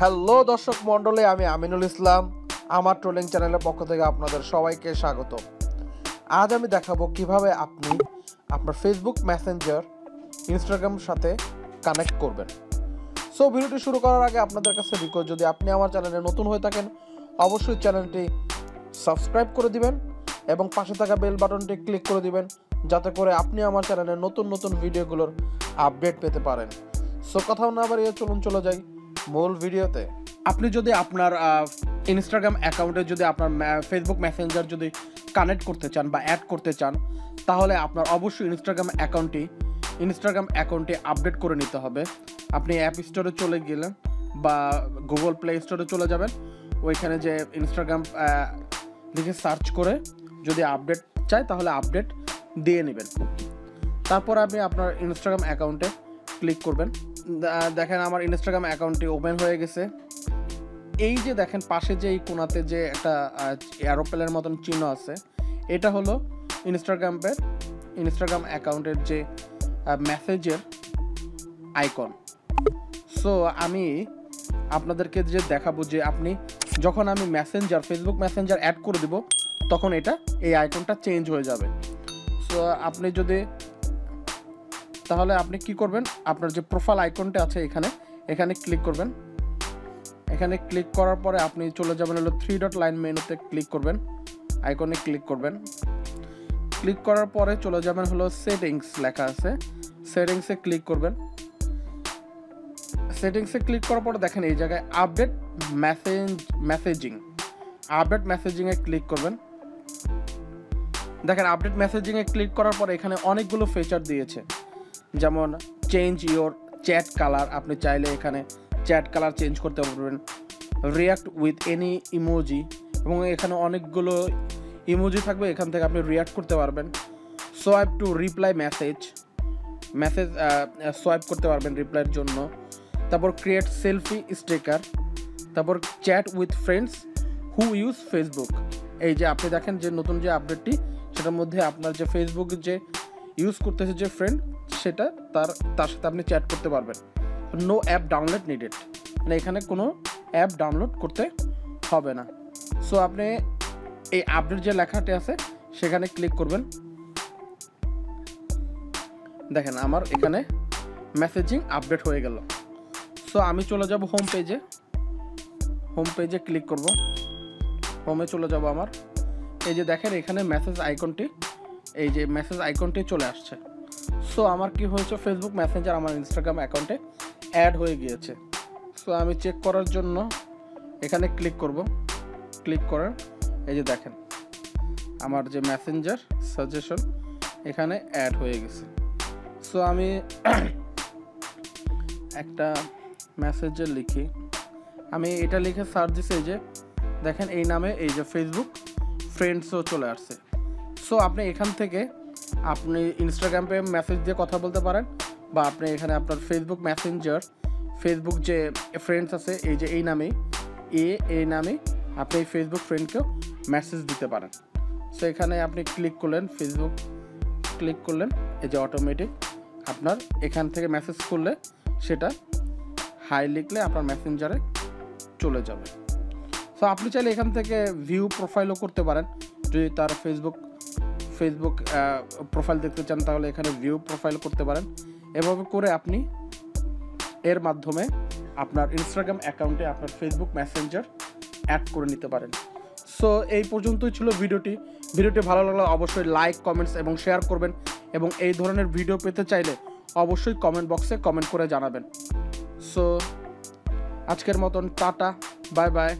Hello দর্শক মণ্ডলী, আমি আমিনুল ইসলাম। আমার ট্রোলিং চ্যানেলের পক্ষ থেকে আপনাদের সবাইকে স্বাগত। আজ আমি দেখাবো কিভাবে আপনি আপনার ফেসবুক মেসেঞ্জার ইনস্টাগ্রামের সাথে কানেক্ট করবেন। সো ভিডিওটি শুরু করার আগে আপনাদের কাছে রিকোয়েস্ট, যদি আপনি আমার চ্যানেলে নতুন হয়ে থাকেন অবশ্যই চ্যানেলটি সাবস্ক্রাইব করে দিবেন এবং পাশে থাকা বেল বাটনটি ক্লিক করে দিবেন, যাতে করে আপনি আমার চ্যানেলের নতুন নতুন ভিডিওগুলোর আপডেট পেতে পারেন। সো কথা না বাড়িয়ে চলে যাই মূল ভিডিওতে। আপনি যদি আপনার ইনস্টাগ্রাম অ্যাকাউন্টে যদি আপনার ফেসবুক মেসেঞ্জার যদি কানেক্ট করতে চান বা অ্যাড করতে চান, তাহলে আপনার অবশ্যই ইনস্টাগ্রাম অ্যাকাউন্টটি আপডেট করে নিতে হবে। আপনি অ্যাপ স্টোরে চলে গেলেন বা গুগল প্লে স্টোরে চলে যাবেন, ওইখানে যে ইনস্টাগ্রাম লিখে সার্চ করে যদি আপডেট চাই তাহলে আপডেট দিয়ে নেবেন। তারপর আপনি আপনার ইনস্টাগ্রাম অ্যাকাউন্টে ক্লিক করবেন। দেখেন আমার ইনস্টাগ্রাম অ্যাকাউন্টটি ওপেন হয়ে গেছে। এই যে দেখেন পাশে যে এই কোণাতে যে একটা এরোপ্লেনের মতন চিহ্ন আছে, এটা হলো ইনস্টাগ্রাম অ্যাকাউন্টের যে মেসেজের আইকন। সো আমি আপনাদেরকে যে দেখাবো যে আপনি যখন আমি ফেসবুক মেসেঞ্জার অ্যাড করে দিব, তখন এই আইকনটা চেঞ্জ হয়ে যাবে। সো আপনি তাহলে আপনি কি করবেন, আপনার যে প্রোফাইল আইকনটা আছে এখানে ক্লিক করবেন। এখানে ক্লিক করার পরে আপনি চলে যাবেন হলো 3 ডট লাইন মেনুতে ক্লিক করবেন, আইকনে ক্লিক করবেন। ক্লিক করার পরে চলে যাবেন হলো সেটিংস লেখা আছে, সেটিংসে ক্লিক করবেন। সেটিংসে ক্লিক করার পরে দেখেন এই জায়গায় আপডেট মেসেজিংয়ে ক্লিক করবেন। দেখেন আপডেট মেসেজিংয়ে ক্লিক করার পরে এখানে অনেকগুলো ফিচার দিয়েছে, যেমন চেঞ্জ ইওর চ্যাট কালার। আপনি চাইলে এখানে চ্যাট কালার চেঞ্জ করতে পারবেন, রিয়াক্ট উইথ এনি ইমোজি, এবং এখানে অনেকগুলো ইমোজি থাকবে, এখান থেকে আপনি রিয়াক্ট করতে পারবেন। Swipe to reply message swipe করতে পারবেন রিপ্লাইয়ের জন্য। তারপর ক্রিয়েট সেলফি স্টিকার, তারপর chat with friends who use Facebook. এই যে আপনি দেখেন যে নতুন যে আপডেটটি, সেটার মধ্যে আপনার যে ফেসবুক যে ইউজ করতেছে যে ফ্রেন্ড, সেটা তার সাথে আপনি চ্যাট করতে পারবেন। নো অ্যাপ ডাউনলোড নিডেড, মানে এখানে কোনো অ্যাপ ডাউনলোড করতে হবে না। সো আপনি এই আপডেট যে লেখাটি আছে সেখানে ক্লিক করবেন। দেখেন আমার এখানে মেসেজিং আপডেট হয়ে গেল। সো আমি চলে যাব হোম পেজে ক্লিক করব। হোমে চলে যাব আমার। এই যে দেখেন এখানে মেসেজ আইকনটি চলে আসছে। সো আমার কি হয়েছে, ফেসবুক মেসেঞ্জার আমার ইনস্টাগ্রাম অ্যাকাউন্টে অ্যাড হয়ে গিয়েছে। সো আমি চেক করার জন্য এখানে ক্লিক করব। ক্লিক করার এই যে দেখেন আমার যে মেসেঞ্জার সাজেশন এখানে অ্যাড হয়ে গেছে। সো আমি একটা মেসেজে লিখি, আমি এটা লিখে সার্চ দিছি, এই যে দেখেন এই নামে এই যে ফেসবুক ফ্রেন্ডসও চলে আসছে। সো আপনি এখান থেকে আপনি ইনস্টাগ্রামে মেসেজ দিয়ে কথা বলতে পারেন, বা আপনি এখানে আপনার ফেসবুক মেসেঞ্জার ফেসবুক যে ফ্রেন্ডস আছে এই যে এই নামে আপনি এই ফেসবুক ফ্রেন্ডকেও মেসেজ দিতে পারেন। সো এখানে আপনি ক্লিক করলেন, এই যে অটোমেটিক আপনার এখান থেকে মেসেজ করলে সেটা হাই লিখলে আপনার মেসেঞ্জারে চলে যাবে। সো আপনি চাইলে এখান থেকে ভিউ প্রোফাইলও করতে পারেন, যদি তার ফেসবুক প্রোফাইল দেখতে চান তাহলে এখানে ভিউ প্রোফাইল করতে পারেন। এভাবে করে আপনি এর মাধ্যমে আপনার ইনস্টাগ্রাম অ্যাকাউন্টে আপনার ফেসবুক মেসেঞ্জার অ্যাড করে নিতে পারেন। সো এই পর্যন্তই ছিল ভিডিওটি ভালো লাগলে অবশ্যই লাইক, কমেন্টস এবং শেয়ার করবেন, এবং এই ধরনের ভিডিও পেতে চাইলে অবশ্যই কমেন্ট বক্সে কমেন্ট করে জানাবেন। সো আজকের মতন টাটা, বাই বাই।